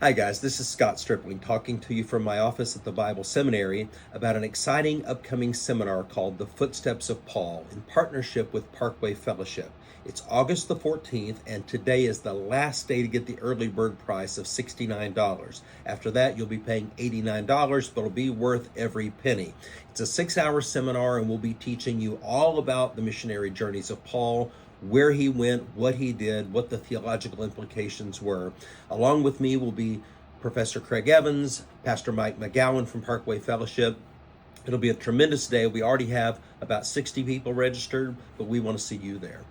Hi guys, this is Scott Stripling talking to you from my office at the Bible Seminary about an exciting upcoming seminar called The Footsteps of Paul in partnership with Parkway Fellowship. It's August the 14th and today is the last day to get the early bird price of $69. After that you'll be paying $89, but it'll be worth every penny. It's a 6-hour seminar and we'll be teaching you all about the missionary journeys of Paul, where he went, what he did, what the theological implications were. Along with me will be Professor Craig Evans, Pastor Mike McGowan from Parkway Fellowship. It'll be a tremendous day. We already have about 60 people registered, but we want to see you there.